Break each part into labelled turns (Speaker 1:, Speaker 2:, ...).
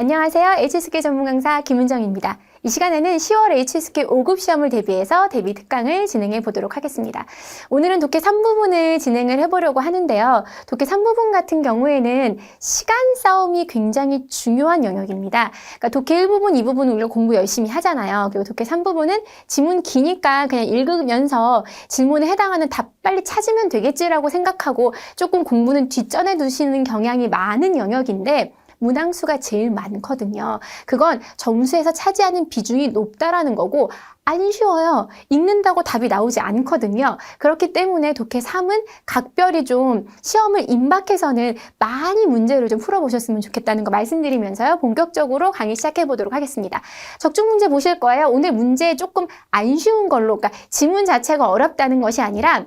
Speaker 1: 안녕하세요. HSK 전문 강사 김은정입니다. 이 시간에는 10월 HSK 5급 시험을 대비해서 대비 특강을 진행해 보도록 하겠습니다. 오늘은 독해 3부분을 진행을 해보려고 하는데요. 독해 3부분 같은 경우에는 시간 싸움이 굉장히 중요한 영역입니다. 그러니까 독해 1부분, 2부분은 우리가 공부 열심히 하잖아요. 그리고 독해 3부분은 지문 기니까 그냥 읽으면서 질문에 해당하는 답 빨리 찾으면 되겠지라고 생각하고 조금 공부는 뒷전에 두시는 경향이 많은 영역인데 문항수가 제일 많거든요. 그건 점수에서 차지하는 비중이 높다라는 거고 안 쉬워요. 읽는다고 답이 나오지 않거든요. 그렇기 때문에 독해 3은 각별히 좀 시험을 임박해서는 많이 문제를 좀 풀어보셨으면 좋겠다는 거 말씀드리면서요. 본격적으로 강의 시작해 보도록 하겠습니다. 적중 문제 보실 거예요. 오늘 문제 조금 안 쉬운 걸로, 그러니까 지문 자체가 어렵다는 것이 아니라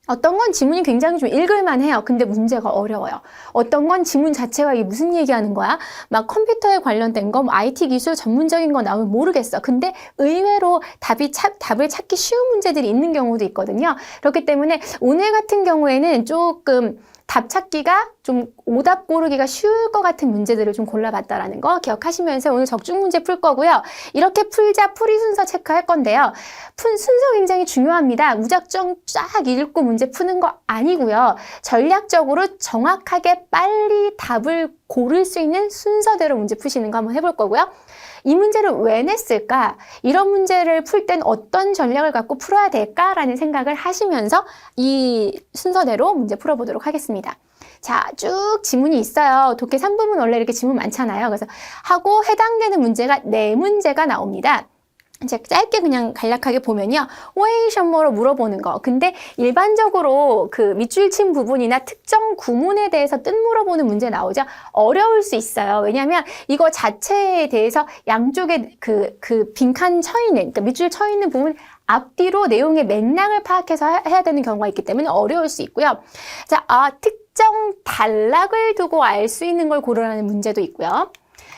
Speaker 1: 어떤 건 지문이 굉장히 좀 읽을만 해요. 근데 문제가 어려워요. 어떤 건 지문 자체가 이게 무슨 얘기하는 거야? 막 컴퓨터에 관련된 거, 뭐 IT 기술 전문적인 거 나오면 모르겠어. 근데 의외로 답을 찾기 쉬운 문제들이 있는 경우도 있거든요. 그렇기 때문에 오늘 같은 경우에는 조금 답 찾기가 좀 오답 고르기가 쉬울 것 같은 문제들을 좀 골라봤다라는 거 기억하시면서 오늘 적중 문제 풀 거고요. 이렇게 풀자 풀이 순서 체크할 건데요. 순서 굉장히 중요합니다. 무작정 쫙 읽고 문제 푸는 거 아니고요. 전략적으로 정확하게 빨리 답을 고를 수 있는 순서대로 문제 푸시는 거 한번 해볼 거고요. 이 문제를 왜 냈을까? 이런 문제를 풀 땐 어떤 전략을 갖고 풀어야 될까라는 생각을 하시면서 이 순서대로 문제 풀어보도록 하겠습니다. 자, 쭉 지문이 있어요. 독해 3부분 원래 이렇게 지문 많잖아요. 그래서 하고 해당되는 문제가 4문제가 나옵니다. 이제 짧게 그냥 간략하게 보면요. 왜什么로 물어보는 거. 근데 일반적으로 그 밑줄 친 부분이나 특정 구문에 대해서 뜻 물어보는 문제 나오죠. 어려울 수 있어요. 왜냐하면 이거 자체에 대해서 양쪽에 그 빈칸 쳐 있는, 그러니까 밑줄 쳐 있는 부분 앞뒤로 내용의 맥락을 파악해서 해야 되는 경우가 있기 때문에 어려울 수 있고요. 자, 특정 단락을 두고 알 수 있는 걸 고르라는 문제도 있고요.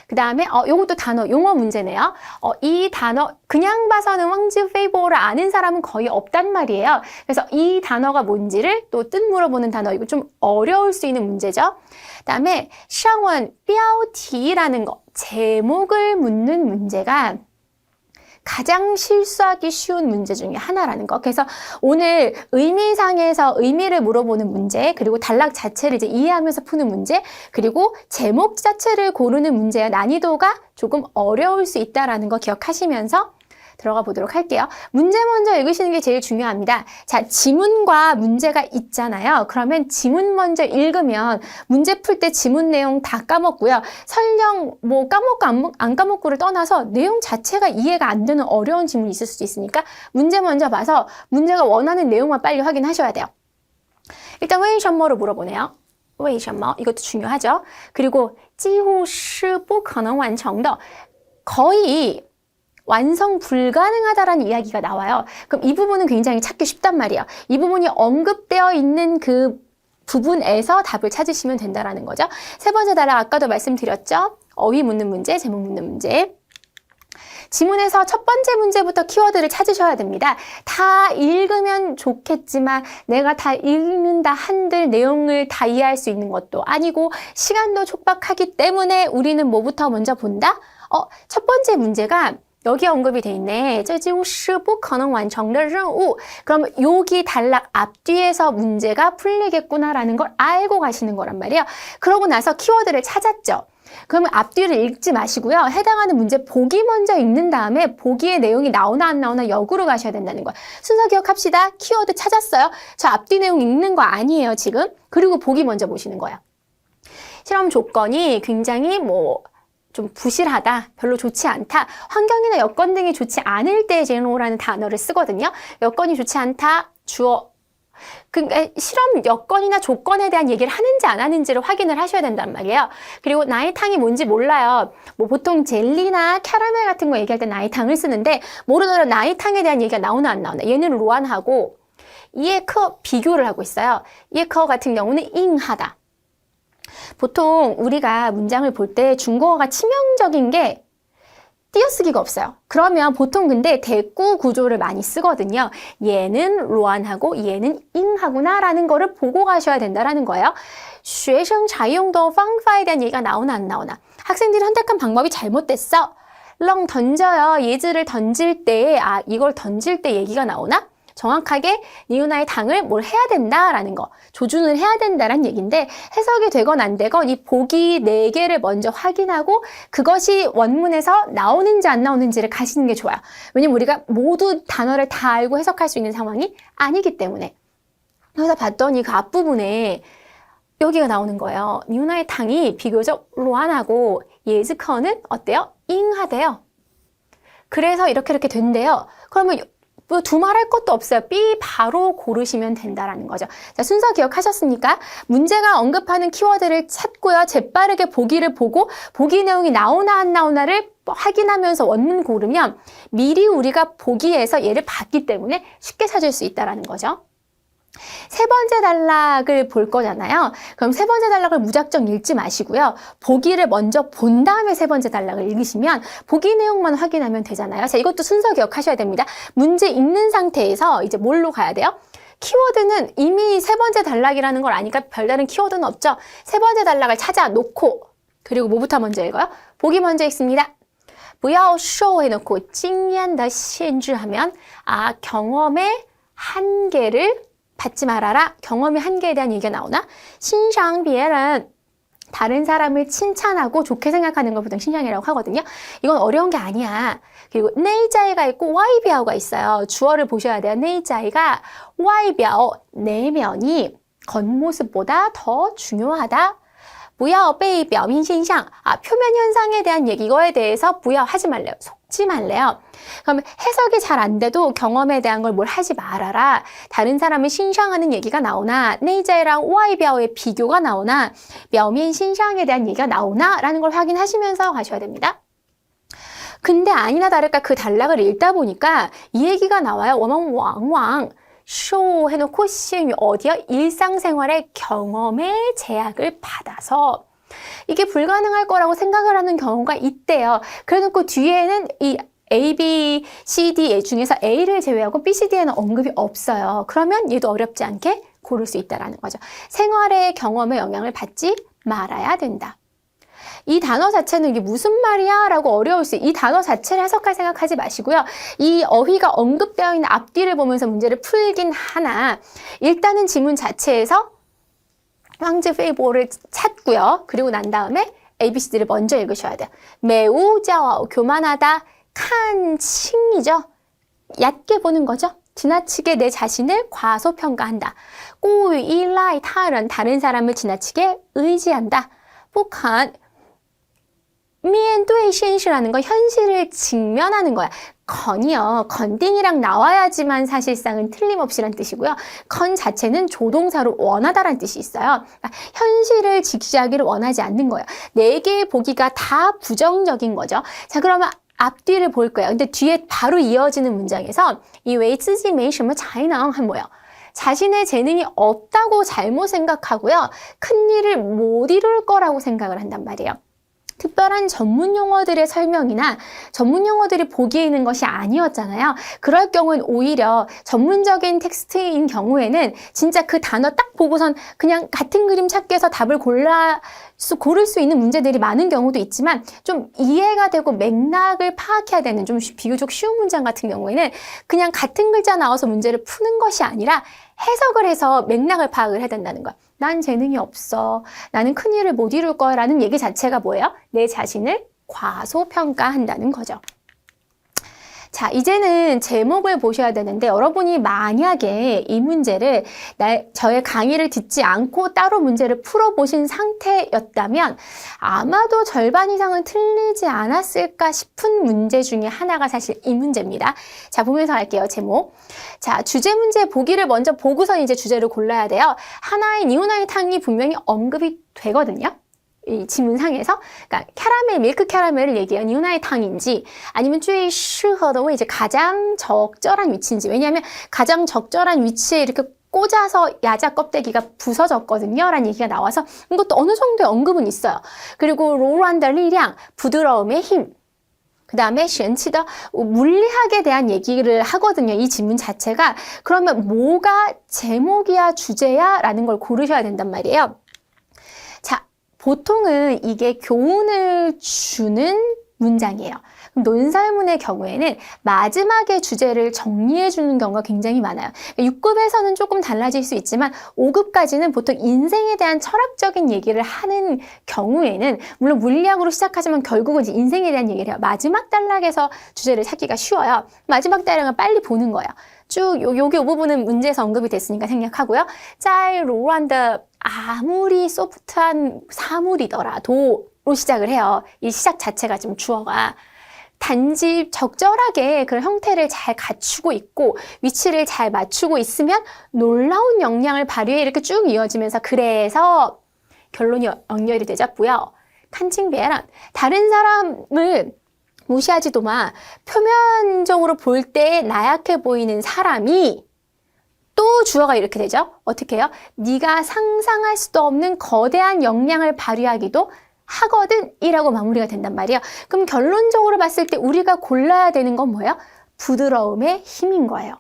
Speaker 1: 그 다음에 요것도 단어, 용어 문제네요. 이 단어 그냥 봐서는 왕즈 페이보를 아는 사람은 거의 없단 말이에요. 그래서 이 단어가 뭔지를 또 뜻 물어보는 단어, 이거 좀 어려울 수 있는 문제죠. 그 다음에 상원 뼈티라는 거, 제목을 묻는 문제가 가장 실수하기 쉬운 문제 중에 하나라는 거. 그래서 오늘 의미상에서 의미를 물어보는 문제, 그리고 단락 자체를 이제 이해하면서 푸는 문제, 그리고 제목 자체를 고르는 문제의 난이도가 조금 어려울 수 있다는 거 기억하시면서 들어가 보도록 할게요. 문제 먼저 읽으시는 게 제일 중요합니다. 자, 지문과 문제가 있잖아요. 그러면 지문 먼저 읽으면 문제 풀 때 지문 내용 다 까먹고요. 설령 뭐 까먹고 안 까먹고를 떠나서 내용 자체가 이해가 안 되는 어려운 지문이 있을 수도 있으니까 문제 먼저 봐서 문제가 원하는 내용만 빨리 확인하셔야 돼요. 일단 왜什么로 물어보네요. 왜什么? 이것도 중요하죠. 그리고 几乎是不可能完成的 거의 완성 불가능하다라는 이야기가 나와요. 그럼 이 부분은 굉장히 찾기 쉽단 말이에요. 이 부분이 언급되어 있는 그 부분에서 답을 찾으시면 된다는 거죠. 세 번째 단락 아까도 말씀드렸죠. 어휘 묻는 문제, 제목 묻는 문제. 지문에서 첫 번째 문제부터 키워드를 찾으셔야 됩니다. 다 읽으면 좋겠지만 내가 다 읽는다 한들 내용을 다 이해할 수 있는 것도 아니고 시간도 촉박하기 때문에 우리는 뭐부터 먼저 본다? 첫 번째 문제가 여기 언급이 돼 있네. 这几乎是不可能完成的任务. 그럼 여기 단락 앞뒤에서 문제가 풀리겠구나라는 걸 알고 가시는 거란 말이에요. 그러고 나서 키워드를 찾았죠. 그러면 앞뒤를 읽지 마시고요. 해당하는 문제 보기 먼저 읽는 다음에 보기의 내용이 나오나 안 나오나 역으로 가셔야 된다는 거예요. 순서 기억합시다. 키워드 찾았어요. 저 앞뒤 내용 읽는 거 아니에요, 지금. 그리고 보기 먼저 보시는 거예요. 실험 조건이 굉장히 좀 부실하다, 별로 좋지 않다, 환경이나 여건 등이 좋지 않을 때 제노라는 단어를 쓰거든요. 여건이 좋지 않다, 주어. 그러니까 실험 여건이나 조건에 대한 얘기를 하는지 안 하는지를 확인을 하셔야 된단 말이에요. 그리고 나이탕이 뭔지 몰라요. 보통 젤리나 캐러멜 같은 거 얘기할 때 나이탕을 쓰는데 모르더라도 나이탕에 대한 얘기가 나오나 안 나오나. 얘는 로안하고 이에커 비교를 하고 있어요. 이에커 같은 경우는 잉하다. 보통 우리가 문장을 볼 때 중국어가 치명적인 게 띄어쓰기가 없어요. 그러면 보통 근데 대꾸 구조를 많이 쓰거든요. 얘는 로안하고 얘는 잉하구나 라는 거를 보고 가셔야 된다는 거예요. 学生 자유용도 方法에 대한 얘기가 나오나 안 나오나. 학생들이 선택한 방법이 잘못됐어. 렁 던져요. 예즈를 던질 때, 이걸 던질 때 얘기가 나오나? 정확하게 니우나의 당을 뭘 해야 된다라는 거, 조준을 해야 된다라는 얘기인데 해석이 되건 안 되건 이 보기 4개를 먼저 확인하고 그것이 원문에서 나오는지 안 나오는지를 가시는 게 좋아요. 왜냐면 우리가 모두 단어를 다 알고 해석할 수 있는 상황이 아니기 때문에. 그래서 봤더니 그 앞부분에 여기가 나오는 거예요. 니우나의 당이 비교적 로안하고 예즈커는 어때요? 잉하대요. 그래서 이렇게 된대요. 그러면 뭐 두말할 것도 없어요. B 바로 고르시면 된다라는 거죠. 자, 순서 기억하셨습니까? 문제가 언급하는 키워드를 찾고요. 재빠르게 보기를 보고 보기 내용이 나오나 안 나오나를 확인하면서 원문 고르면 미리 우리가 보기에서 얘를 봤기 때문에 쉽게 찾을 수 있다라는 거죠. 세 번째 단락을 볼 거잖아요. 그럼 세 번째 단락을 무작정 읽지 마시고요. 보기를 먼저 본 다음에 세 번째 단락을 읽으시면 보기 내용만 확인하면 되잖아요. 자, 이것도 순서 기억하셔야 됩니다. 문제 읽는 상태에서 이제 뭘로 가야 돼요? 키워드는 이미 세 번째 단락이라는 걸 아니까 별다른 키워드는 없죠. 세 번째 단락을 찾아 놓고 그리고 뭐부터 먼저 읽어요? 보기 먼저 읽습니다. 不要受 해놓고 经验的限制 하면 경험의 한계를 받지 말아라. 경험의 한계에 대한 얘기가 나오나?欣赏别人 다른 사람을 칭찬하고 좋게 생각하는 걸 보통欣赏이라고 하거든요. 이건 어려운 게 아니야. 그리고 내자이가 있고 와이비아오가 있어요. 주어를 보셔야 돼요. 내자이가 와이비아오 내면이 겉모습보다 더 중요하다. 不要被表面现象 표면 현상에 대한 얘기 이거에 대해서 不要 하지 말래요. 속지 말래요. 그러면 해석이 잘 안 돼도 경험에 대한 걸 뭘 하지 말아라. 다른 사람을欣赏하는 얘기가 나오나 내자이랑 와이비아오의 비교가 나오나 表面现象에 대한 얘기가 나오나 라는 걸 확인하시면서 가셔야 됩니다. 근데 아니나 다를까 그 단락을 읽다 보니까 이 얘기가 나와요. 我们往往 쇼 해놓고 시행이 어디야? 일상생활의 경험의 제약을 받아서 이게 불가능할 거라고 생각을 하는 경우가 있대요. 그래놓고 뒤에는 이 A, B, C, D 중에서 A를 제외하고 B, C, D에는 언급이 없어요. 그러면 얘도 어렵지 않게 고를 수 있다는 거죠. 생활의 경험에 영향을 받지 말아야 된다. 이 단어 자체는 이게 무슨 말이야? 라고 어려울 수 이 단어 자체를 해석할 생각하지 마시고요. 이 어휘가 언급되어 있는 앞뒤를 보면서 문제를 풀긴 하나 일단은 지문 자체에서 황제 페이보를 찾고요. 그리고 난 다음에 ABCD를 먼저 읽으셔야 돼요. 매우 자와 교만하다. 칸칭이죠. 얕게 보는 거죠. 지나치게 내 자신을 과소평가한다. 꼬위 일라이 타른 다른 사람을 지나치게 의지한다. 북한 미엔도의 현실이라는 건 현실을 직면하는 거야. 건이요. 건딩이랑 나와야지만 사실상은 틀림없이란 뜻이고요. 건 자체는 조동사로 원하다란 뜻이 있어요. 그러니까 현실을 직시하기를 원하지 않는 거예요. 4개의 보기가 다 부정적인 거죠. 자, 그러면 앞뒤를 볼 거예요. 근데 뒤에 바로 이어지는 문장에서 이 웨이 쯔지 메이什么才能 한 뭐예요? 자신의 재능이 없다고 잘못 생각하고요. 큰 일을 못 이룰 거라고 생각을 한단 말이에요. 특별한 전문 용어들의 설명이나 전문 용어들이 보기에 있는 것이 아니었잖아요. 그럴 경우는 오히려 전문적인 텍스트인 경우에는 진짜 그 단어 딱 보고선 그냥 같은 그림 찾기 해서 답을 고를 수 있는 문제들이 많은 경우도 있지만 좀 이해가 되고 맥락을 파악해야 되는 좀 비교적 쉬운 문장 같은 경우에는 그냥 같은 글자 나와서 문제를 푸는 것이 아니라 해석을 해서 맥락을 파악을 해야 된다는 거야. 난 재능이 없어. 나는 큰일을 못 이룰 거야 라는 얘기 자체가 뭐예요? 내 자신을 과소평가한다는 거죠. 자, 이제는 제목을 보셔야 되는데 여러분이 만약에 이 문제를 저의 강의를 듣지 않고 따로 문제를 풀어보신 상태였다면 아마도 절반 이상은 틀리지 않았을까 싶은 문제 중에 하나가 사실 이 문제입니다. 자, 보면서 할게요. 제목. 자, 주제 문제 보기를 먼저 보고서 이제 주제를 골라야 돼요. 하나의 니오나의 탕이 분명히 언급이 되거든요. 이 지문상에서 그러니까 캐러멜, 밀크 캐러멜을 얘기해요. 니우나의 탕인지 아니면 쭈이 슈허더 이제 가장 적절한 위치인지. 왜냐하면 가장 적절한 위치에 이렇게 꽂아서 야자 껍데기가 부서졌거든요 라는 얘기가 나와서 이것도 어느 정도의 언급은 있어요. 그리고 로란더 리량, 부드러움의 힘. 그 다음에 쉔치더 물리학에 대한 얘기를 하거든요. 이 지문 자체가. 그러면 뭐가 제목이야 주제야 라는 걸 고르셔야 된단 말이에요. 자, 보통은 이게 교훈을 주는 문장이에요. 논설문의 경우에는 마지막에 주제를 정리해 주는 경우가 굉장히 많아요. 6급에서는 조금 달라질 수 있지만 5급까지는 보통 인생에 대한 철학적인 얘기를 하는 경우에는 물론 물리학으로 시작하지만 결국은 이제 인생에 대한 얘기를 해요. 마지막 단락에서 주제를 찾기가 쉬워요. 마지막 단락을 빨리 보는 거예요. 쭉 여기 이 부분은 문제에서 언급이 됐으니까 생략하고요. 在柔软的 아무리 소프트한 사물이더라도 로 시작을 해요. 이 시작 자체가 좀 주어가 단지 적절하게 그런 형태를 잘 갖추고 있고 위치를 잘 맞추고 있으면 놀라운 역량을 발휘해 이렇게 쭉 이어지면서 그래서 결론이 연결이 되자고요. 칸칭베란 다른 사람을 무시하지도 마. 표면적으로 볼 때 나약해 보이는 사람이 또 주어가 이렇게 되죠. 어떻게 해요? 네가 상상할 수도 없는 거대한 역량을 발휘하기도 하거든 이라고 마무리가 된단 말이에요. 그럼 결론적으로 봤을 때 우리가 골라야 되는 건 뭐예요? 부드러움의 힘인 거예요.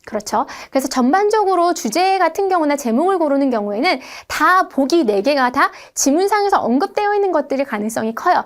Speaker 1: 그렇죠. 그래서 전반적으로 주제 같은 경우나 제목을 고르는 경우에는 다 보기 4개가 다 지문상에서 언급되어 있는 것들일 가능성이 커요.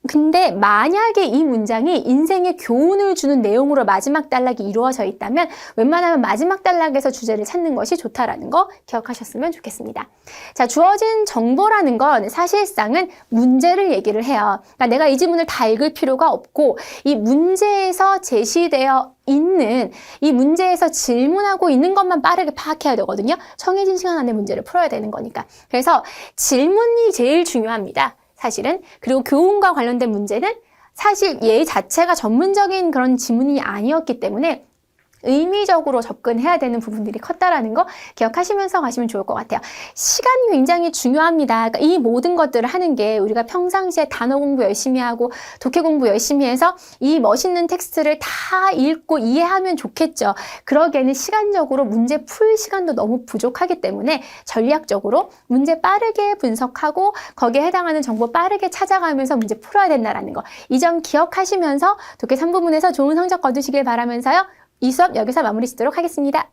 Speaker 1: 근데 만약에 이 문장이 인생에 교훈을 주는 내용으로 마지막 단락이 이루어져 있다면 웬만하면 마지막 단락에서 주제를 찾는 것이 좋다라는 거 기억하셨으면 좋겠습니다. 자, 주어진 정보라는 건 사실상은 문제를 얘기를 해요. 그러니까 내가 이 지문을 다 읽을 필요가 없고 이 문제에서 제시되어 있는 이 문제에서 질문하고 있는 것만 빠르게 파악해야 되거든요. 정해진 시간 안에 문제를 풀어야 되는 거니까. 그래서 질문이 제일 중요합니다. 사실은. 그리고 교훈과 관련된 문제는 사실 얘 자체가 전문적인 그런 지문이 아니었기 때문에 의미적으로 접근해야 되는 부분들이 컸다라는 거 기억하시면서 가시면 좋을 것 같아요. 시간이 굉장히 중요합니다. 그러니까 이 모든 것들을 하는 게 우리가 평상시에 단어 공부 열심히 하고 독해 공부 열심히 해서 이 멋있는 텍스트를 다 읽고 이해하면 좋겠죠. 그러기에는 시간적으로 문제 풀 시간도 너무 부족하기 때문에 전략적으로 문제 빠르게 분석하고 거기에 해당하는 정보 빠르게 찾아가면서 문제 풀어야 된다는 거. 이 점 기억하시면서 독해 3부문에서 좋은 성적 거두시길 바라면서요. 이 수업 여기서 마무리 짓도록 하겠습니다.